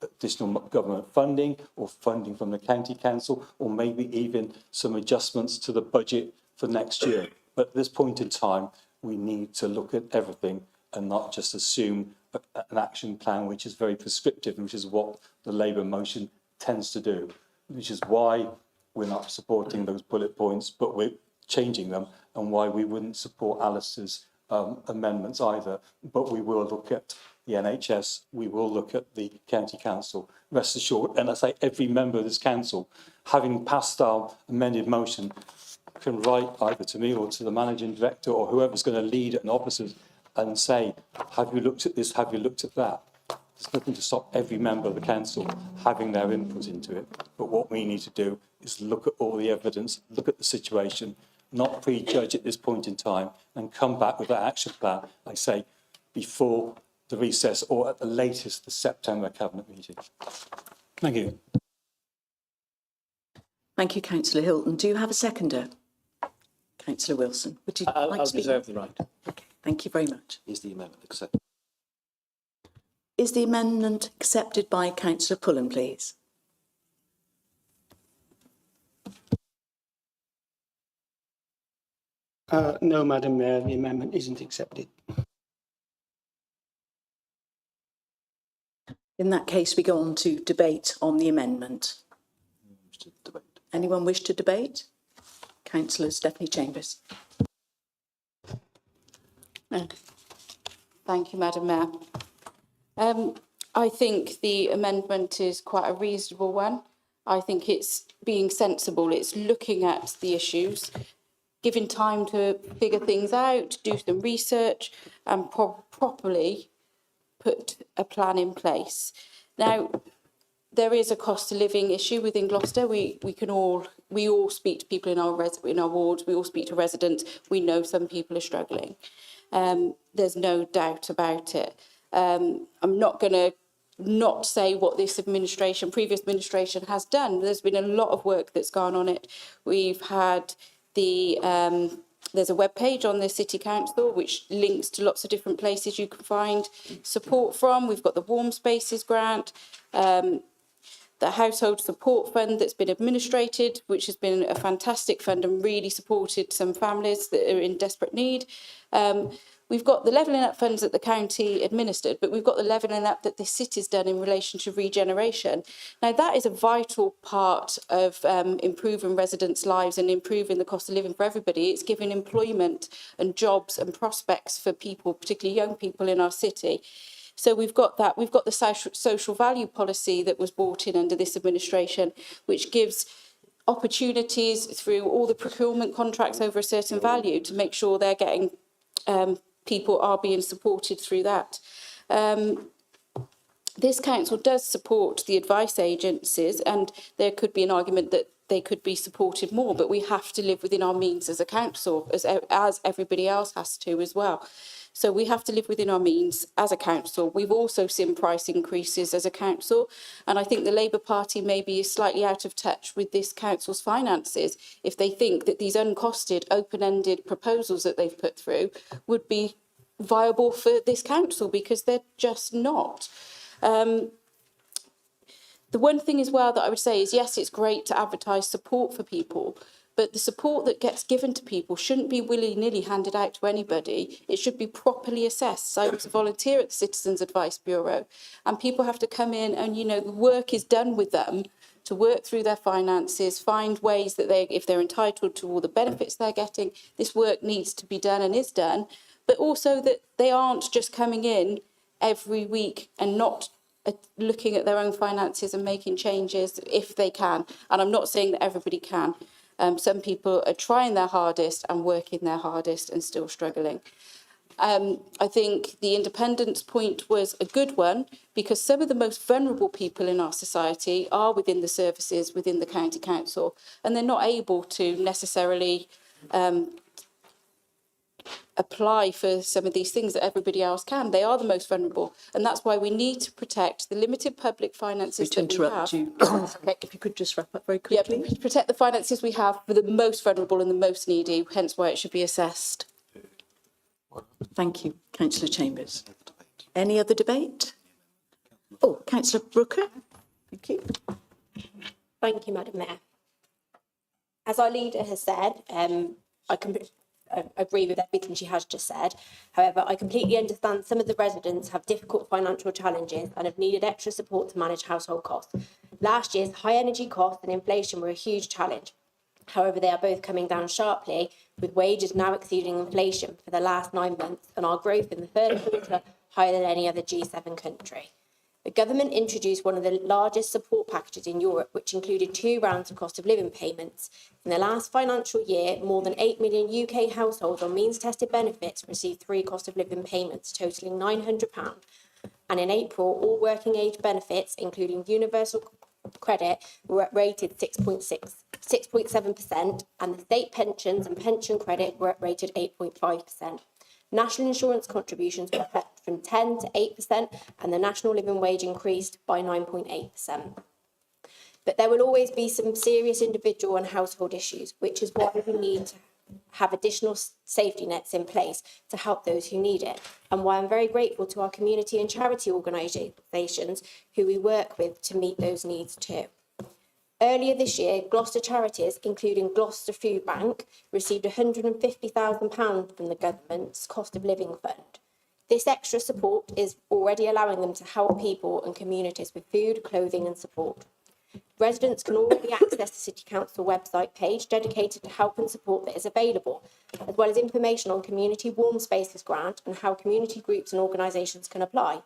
additional government funding or funding from the county council, or maybe even some adjustments to the budget for next year. But at this point in time, we need to look at everything and not just assume an action plan which is very prescriptive, which is what the Labour motion tends to do, which is why we're not supporting those bullet points, but we're changing them, and why we wouldn't support Alistair's amendments either. But we will look at the NHS, we will look at the county council. Rest assured, and I say every member of this council, having passed our amended motion, can write either to me or to the managing director or whoever's going to lead it and officers and say, have you looked at this, have you looked at that? There's nothing to stop every member of the council having their input into it. But what we need to do is look at all the evidence, look at the situation, not prejudge at this point in time, and come back with that action plan, I say, before the recess or at the latest the September Cabinet meeting. Thank you. Thank you, Councillor Hilton. Do you have a seconder? Councillor Wilson, would you like to speak? I'll reserve the right. Okay, thank you very much. Is the amendment accepted? Is the amendment accepted by Councillor Pullen, please? No, Madam Mayor, the amendment isn't accepted. In that case, we go on to debate on the amendment. Anyone wish to debate? Councillor Stephanie Chambers. Thank you, Madam Mayor. I think the amendment is quite a reasonable one. I think it's being sensible. It's looking at the issues, giving time to figure things out, do some research, and properly put a plan in place. Now, there is a cost of living issue within Gloucester. We all speak to people in our wards. We all speak to residents. We know some people are struggling. There's no doubt about it. I'm not going to not say what this previous administration has done. There's been a lot of work that's gone on it. We've had there's a web page on the City Council which links to lots of different places you can find support from. We've got the Warm Spaces grant, the Household Support Fund that's been administrated, which has been a fantastic fund and really supported some families that are in desperate need. We've got the Levelling Up funds that the county administered, but we've got the Levelling Up that the city's done in relation to regeneration. Now, that is a vital part of improving residents' lives and improving the cost of living for everybody. It's giving employment and jobs and prospects for people, particularly young people in our city. So we've got that. We've got the social value policy that was brought in under this administration, which gives opportunities through all the procurement contracts over a certain value to make sure they're getting people are being supported through that. This council does support the advice agencies, and there could be an argument that they could be supported more, but we have to live within our means as a council, as everybody else has to as well. So we have to live within our means as a council. We've also seen price increases as a council, and I think the Labour Party maybe is slightly out of touch with this council's finances if they think that these uncosted, open-ended proposals that they've put through would be viable for this council, because they're just not. The one thing as well that I would say is, yes, it's great to advertise support for people, but the support that gets given to people shouldn't be willy-nilly handed out to anybody. It should be properly assessed. So I was a volunteer at the Citizens Advice Bureau, and people have to come in and, you know, the work is done with them to work through their finances, find ways that they, if they're entitled to all the benefits they're getting, this work needs to be done and is done, but also that they aren't just coming in every week and not looking at their own finances and making changes if they can. And I'm not saying that everybody can. Some people are trying their hardest and working their hardest and still struggling. I think the independence point was a good one, because some of the most vulnerable people in our society are within the services within the county council, and they're not able to necessarily apply for some of these things that everybody else can. They are the most vulnerable, and that's why we need to protect the limited public finances To that we have. interrupt you, okay, if you could just wrap up very quickly. Yeah, protect the finances we have for the most vulnerable and the most needy, hence why it should be assessed. Thank you, Councillor Chambers. Any other debate? Oh, Councillor Brooker. Thank you. Thank you, Madam Mayor. As our leader has said, I agree with everything she has just said. However, I completely understand some of the residents have difficult financial challenges and have needed extra support to manage household costs. Last year's high energy costs and inflation were a huge challenge. However, they are both coming down sharply, with wages now exceeding inflation for the last 9 months, and our growth in the third quarter higher than any other G7 country. The government introduced one of the largest support packages in Europe, which included 2 rounds of cost of living payments. In the last financial year, more than 8 million UK households on means-tested benefits received 3 cost of living payments, totalling £900. And in April, all working age benefits, including universal credit, were rated 6.7%, and the state pensions and pension credit were rated 8.5%. National insurance contributions were cut from 10 to 8%, and the national living wage increased by 9.8%. But there will always be some serious individual and household issues, which is why we need to have additional safety nets in place to help those who need it, and why I'm very grateful to our community and charity organisations who we work with to meet those needs too. Earlier this year, Gloucester Charities, including Gloucester Food Bank, received £150,000 from the government's cost of living fund. This extra support is already allowing them to help people and communities with food, clothing and support. Residents can already access the City Council website page dedicated to help and support that is available, as well as information on Community Warm Spaces Grant and how community groups and organisations can apply.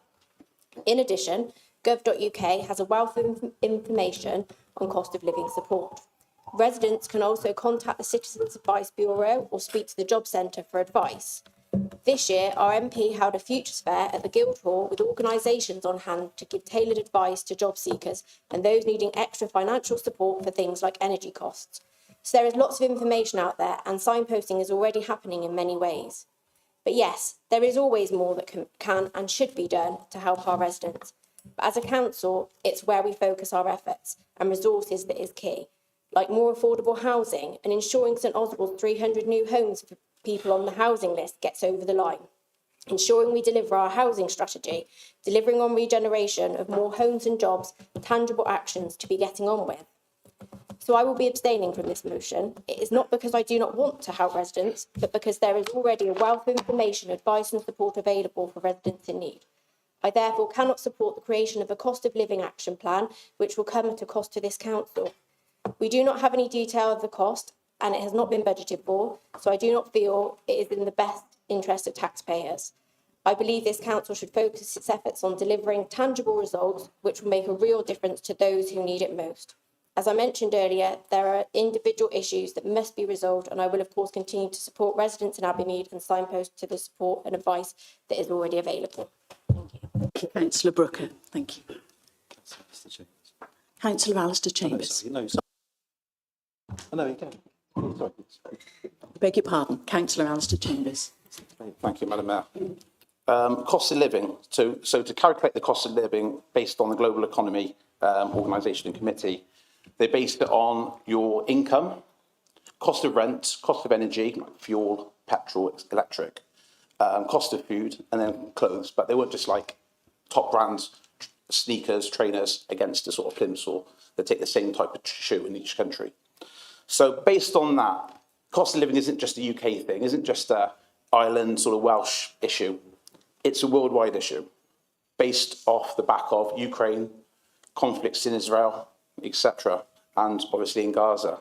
In addition, gov.uk has a wealth of information on cost of living support. Residents can also contact the Citizens Advice Bureau or speak to the Job Centre for advice. This year, our MP held a Futures Fair at the Guildhall with organisations on hand to give tailored advice to job seekers and those needing extra financial support for things like energy costs. So there is lots of information out there, and signposting is already happening in many ways. But yes, there is always more that can and should be done to help our residents. But as a council, it's where we focus our efforts and resources that is key, like more affordable housing and ensuring St Oswald's 300 new homes for people on the housing list gets over the line, ensuring we deliver our housing strategy, delivering on regeneration of more homes and jobs, tangible actions to be getting on with. So I will be abstaining from this motion. It is not because I do not want to help residents, but because there is already a wealth of information, advice and support available for residents in need. I therefore cannot support the creation of a cost of living action plan, which will come at a cost to this council. We do not have any detail of the cost, and it has not been budgeted for, so I do not feel it is in the best interest of taxpayers. I believe this council should focus its efforts on delivering tangible results which will make a real difference to those who need it most. As I mentioned earlier, there are individual issues that must be resolved, and I will of course continue to support residents in Abbeymead and signpost to the support and advice that is already available. Thank you. Councillor Brooker, thank you. Councillor Alistair Chambers. No, sorry. Oh, no, you can. Sorry. Beg your pardon, Councillor Alistair Chambers. Thank you, Madam Mayor. Cost of living. So to calculate the cost of living based on the Global Economy Organisation and Committee, they based it on your income, cost of rent, cost of energy, like fuel, petrol, electric, cost of food, and then clothes. But they weren't just like top brands, sneakers, trainers against a sort of plimsoll. They take the same type of shoe in each country. So based on that, cost of living isn't just a UK thing, isn't just a Ireland sort of Welsh issue. It's a worldwide issue based off the back of Ukraine, conflicts in Israel, etc., and obviously in Gaza,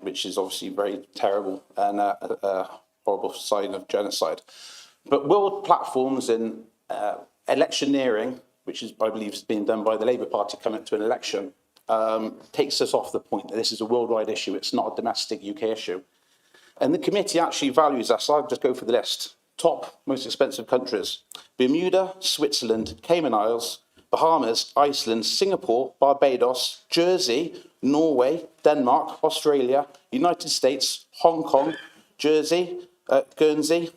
which is obviously very terrible and a horrible sign of genocide. But world platforms and electioneering, which is, I believe, is being done by the Labour Party coming to an election, takes us off the point that this is a worldwide issue. It's not a domestic UK issue. And the committee actually values that. So I'll just go for the list. Top most expensive countries: Bermuda, Switzerland, Cayman Islands, Bahamas, Iceland, Singapore, Barbados, Jersey, Norway, Denmark, Australia, United States, Hong Kong, Jersey, Guernsey,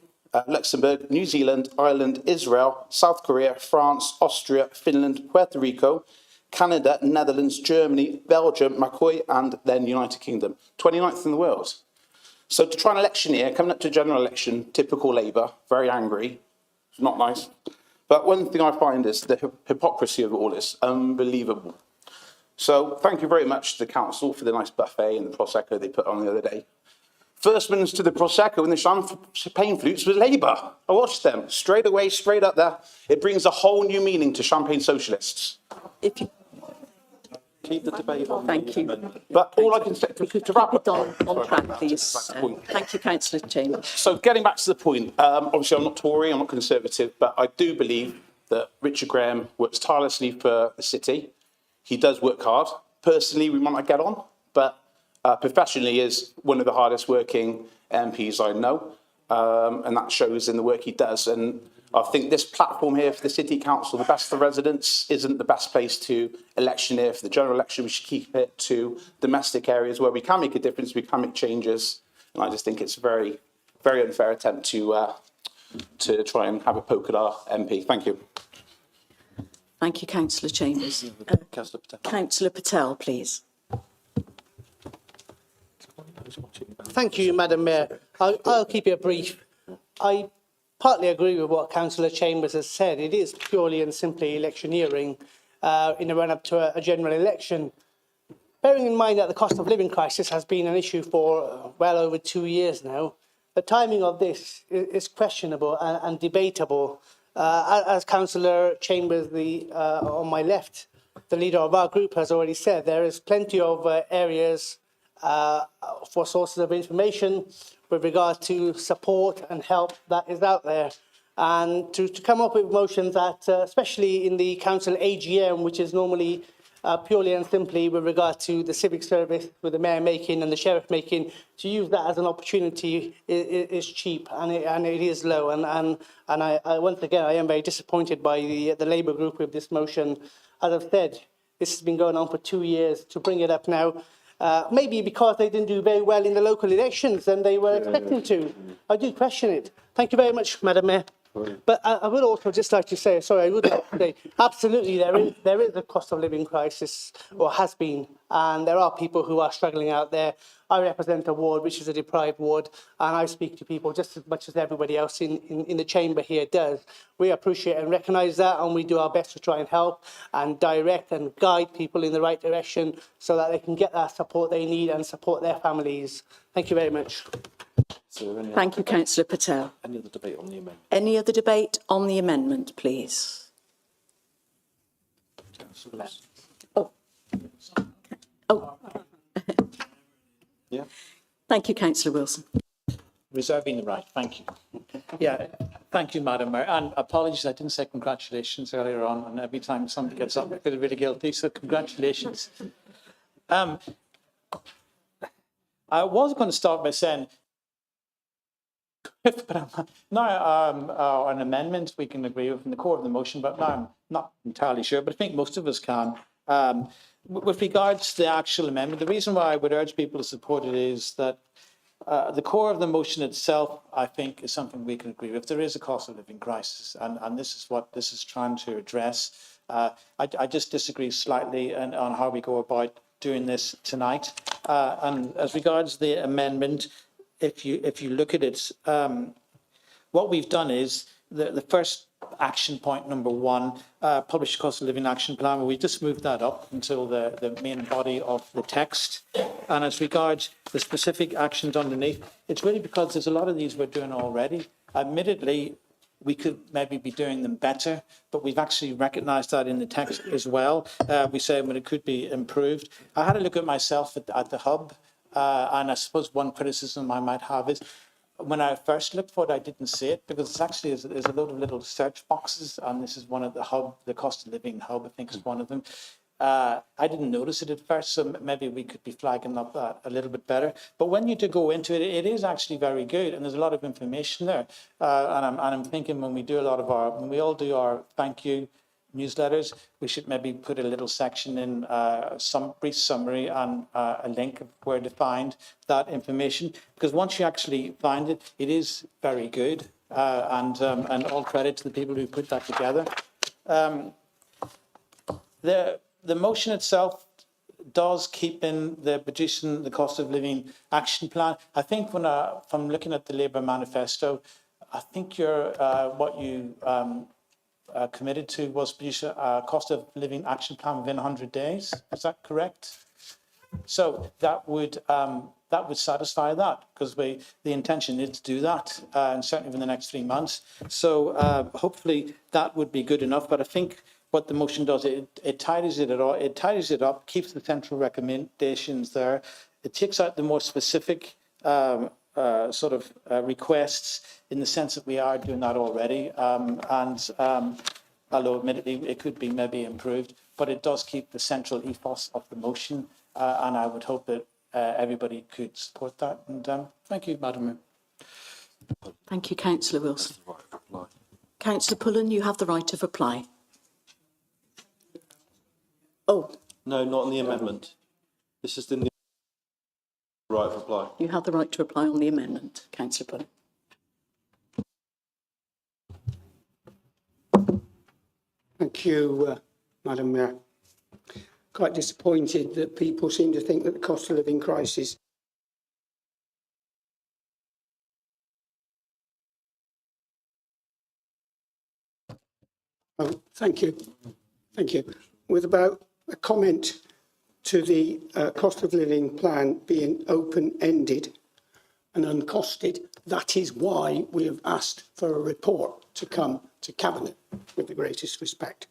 Luxembourg, New Zealand, Ireland, Israel, South Korea, France, Austria, Finland, Puerto Rico, Canada, Netherlands, Germany, Belgium, McCoy, and then United Kingdom. 29th in the world. So to try an election here, coming up to a general election, typical Labour, very angry, not nice. But one thing I find is the hypocrisy of all this, unbelievable. So thank you very much to the council for the nice buffet and the Prosecco they put on the other day. First ones to the Prosecco and the champagne flutes was Labour. I watched them straight away, straight up there. It brings a whole new meaning to champagne socialists. If you, Keep the debate on. thank you. But all I can say, to wrap Keep it up, on track, please. Thank you, Councillor Chambers. So getting back to the point, obviously I'm not Tory, I'm not Conservative, but I do believe that Richard Graham works tirelessly for the city. He does work hard. Personally, we might not get on, but professionally is one of the hardest working MPs I know, and that shows in the work he does. And I think this platform here for the City Council, the best for the residents, isn't the best place to electioneer for the general election. We should keep it to domestic areas where we can make a difference, we can make changes. And I just think it's a very, very unfair attempt to try and have a poke at our MP. Thank you. Thank you, Councillor Chambers. Councillor Patel. Councillor Patel, please. Thank you, Madam Mayor. I'll keep it brief. I partly agree with what Councillor Chambers has said. It is purely and simply electioneering in the run-up to a general election. Bearing in mind that the cost of living crisis has been an issue for well over 2 years now, the timing of this is questionable and debatable. As Councillor Chambers, on my left, the leader of our group, has already said, there is plenty of areas for sources of information with regard to support and help that is out there. And to come up with motions that, especially in the council AGM, which is normally purely and simply with regard to the civic service, with the mayor making and the sheriff making, to use that as an opportunity is cheap and it is low. And I once again, I am very disappointed by the Labour group with this motion. As I've said, this has been going on for 2 years. To bring it up now, maybe because they didn't do very well in the local elections and they were expecting to. I do question it. Thank you very much, Madam Mayor. But I would also just like to say, absolutely there is a cost of living crisis, or has been, and there are people who are struggling out there. I represent a ward which is a deprived ward, and I speak to people just as much as everybody else in the chamber here does. We appreciate and recognise that, and we do our best to try and help and direct and guide people in the right direction so that they can get that support they need and support their families. Thank you very much. Thank you, Councillor Patel. Any other debate on the amendment? Any other debate on the amendment, please? Oh. Yeah. Thank you, Councillor Wilson. Reserving the right, thank you. Yeah, thank you, Madam Mayor. And apologies, I didn't say congratulations earlier on, and every time somebody gets up, I feel really guilty, so congratulations. I was going to start by saying, now an amendment we can agree with in the core of the motion, but now I'm not entirely sure, but I think most of us can. With regards to the actual amendment, the reason why I would urge people to support it is that the core of the motion itself, I think, is something we can agree with. There is a cost of living crisis, and this is what this is trying to address. I just disagree slightly on how we go about doing this tonight. And as regards the amendment, if you look at it, what we've done is the first action point number 1, publish a cost of living action plan. We just moved that up until the main body of the text. And as regards the specific actions underneath, it's really because there's a lot of these we're doing already. Admittedly, we could maybe be doing them better, but we've actually recognised that in the text as well. We say when it could be improved. I had a look at myself at the hub, and I suppose one criticism I might have is when I first looked for it, I didn't see it because it's actually there's a load of little search boxes, and this is one of the hub, the cost of living hub, I think is one of them. I didn't notice it at first, so maybe we could be flagging up that a little bit better. But when you do go into it, it is actually very good, and there's a lot of information there. And I'm thinking when we all do our thank you newsletters, we should maybe put a little section in some brief summary and a link of where to find that information. Because once you actually find it, it is very good, and all credit to the people who put that together. The motion itself does keep in the producing the cost of living action plan. I think when from looking at the Labour manifesto, I think what you committed to was produce a cost of living action plan within 100 days. Is that correct? So that would satisfy that, because the intention is to do that, and certainly within the next 3 months. So hopefully that would be good enough. But I think what the motion does, it tidies it up, keeps the central recommendations there. It takes out the more specific requests in the sense that we are doing that already. Although admittedly it could be maybe improved, but it does keep the central ethos of the motion. And I would hope that everybody could support that. And thank you, Madam Mayor. Thank you, Councillor Wilson. Councillor Pullen, you have the right of reply. Oh, No, not on the amendment. This is in the right of reply. you have the right to reply on the amendment, Councillor Pullen. Thank you, Madam Mayor. Quite disappointed that people seem to think that the cost of living crisis thank you. Thank you. With about a comment to the cost of living plan being open-ended and uncosted, that is why we have asked for a report to come to Cabinet, with the greatest respect.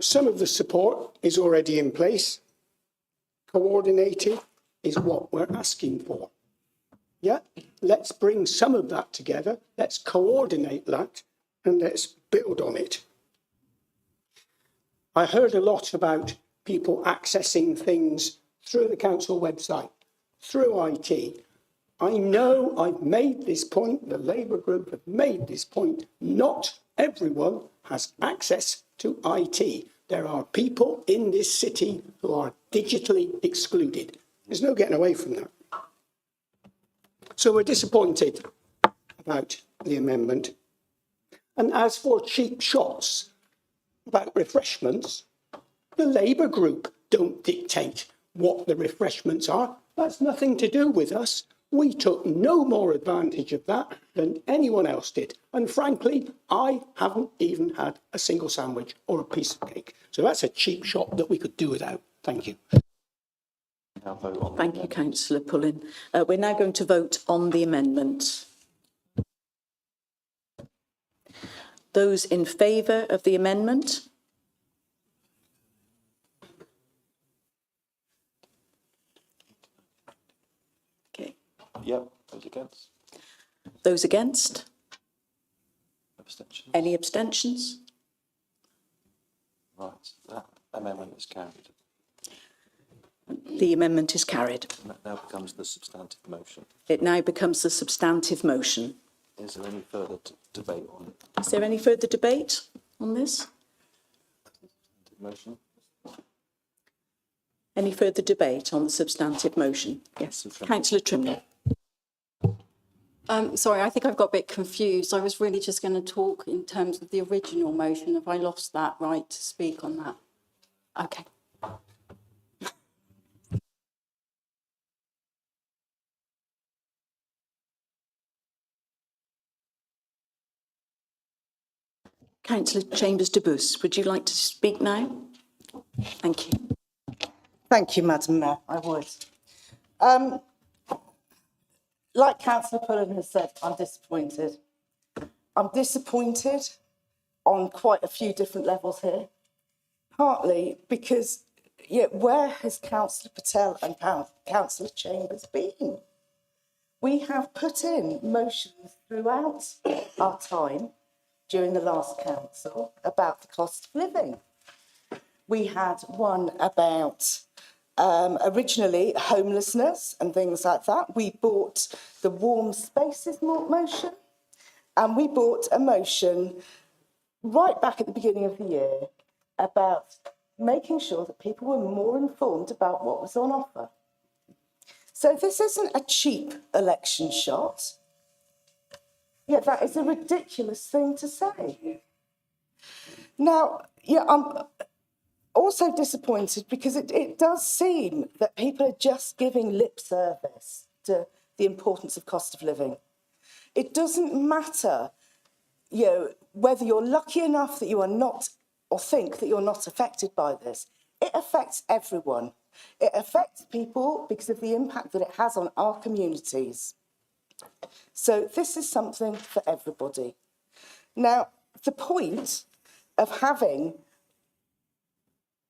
Some of the support is already in place. Coordinated is what we're asking for. Yeah, let's bring some of that together. Let's coordinate that and let's build on it. I heard a lot about people accessing things through the council website, through IT. I know I've made this point, the Labour group have made this point, not everyone has access to IT. There are people in this city who are digitally excluded. There's no getting away from that. So we're disappointed about the amendment. And as for cheap shots about refreshments, the Labour group don't dictate what the refreshments are. That's nothing to do with us. We took no more advantage of that than anyone else did. And frankly, I haven't even had a single sandwich or a piece of cake. So that's a cheap shot that we could do without. Thank you. Thank you, Councillor Pullen. We're now going to vote on the amendment. Those in favour of the amendment? Okay. Yep. Those against? Those against? Abstentions? Any abstentions? Right. That amendment is carried. The amendment is carried. And that now becomes the substantive motion. It now becomes the substantive motion. Is there any further debate on it? Is there any further debate on this? Motion. Any further debate on the substantive motion? Yes, Councillor Trimley. Sorry, I think I've got a bit confused. I was really just going to talk in terms of the original motion. Have I lost that right to speak on that? Okay. Councillor Chambers de Bus, would you like to speak now? Thank you. Thank you, Madam Mayor, I would. Like Councillor Pullen has said, I'm disappointed. I'm disappointed on quite a few different levels here. Partly because, where has Councillor Patel and Councillor Chambers been? We have put in motions throughout our time during the last council about the cost of living. We had one about originally homelessness and things like that. We bought the warm spaces motion, and we bought a motion right back at the beginning of the year about making sure that people were more informed about what was on offer. So this isn't a cheap election shot. Yeah, that is a ridiculous thing to say. Now, I'm also disappointed because it does seem that people are just giving lip service to the importance of cost of living. It doesn't matter, whether you're lucky enough that you are not, or think that you're not affected by this. It affects everyone. It affects people because of the impact that it has on our communities. So this is something for everybody. Now, the point of having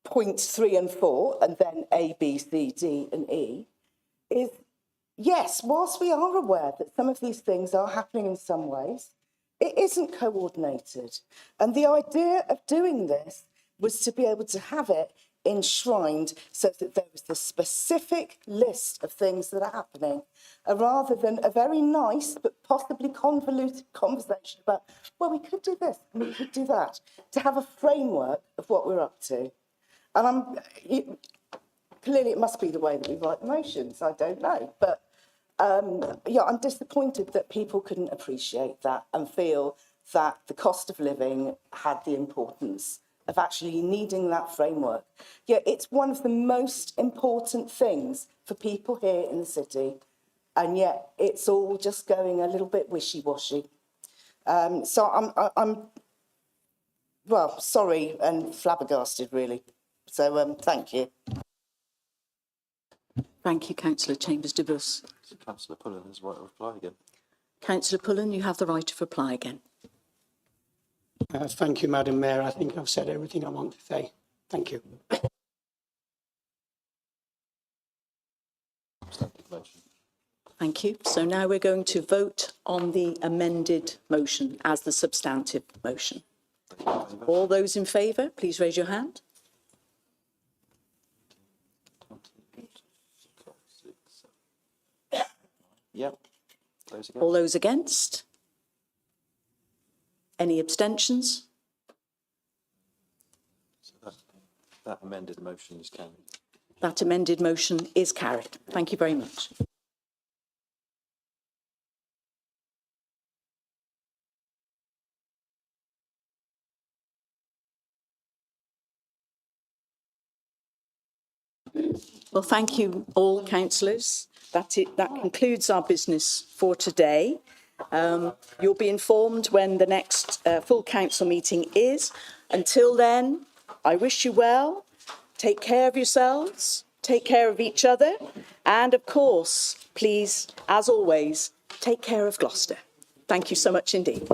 points 3 and 4, and then A, B, C, D and E, is, yes, whilst we are aware that some of these things are happening in some ways, it isn't coordinated. And the idea of doing this was to be able to have it enshrined so that there was the specific list of things that are happening, rather than a very nice but possibly convoluted conversation about, well, we could do this and we could do that, to have a framework of what we're up to. And clearly it must be the way that we write motions, I don't know. But I'm disappointed that people couldn't appreciate that and feel that the cost of living had the importance of actually needing that framework. It's one of the most important things for people here in the city, and yet it's all just going a little bit wishy-washy. So I'm sorry and flabbergasted, really. So thank you. Thank you, Councillor Chambers de Bus. Councillor Pullen has the right to reply again. Councillor Pullen, you have the right to reply again. Thank you, Madam Mayor. I think I've said everything I want to say. Thank you. Substantive motion. Thank you. So now we're going to vote on the amended motion as the substantive motion. All those in favour, please raise your hand. Yep. Those against? All those against? Any abstentions? So that amended motion is carried. That amended motion is carried. Thank you very much. Well, thank you all, councillors. That concludes our business for today. You'll be informed when the next full council meeting is. Until then, I wish you well. Take care of yourselves, take care of each other, and of course, please, as always, take care of Gloucester. Thank you so much indeed.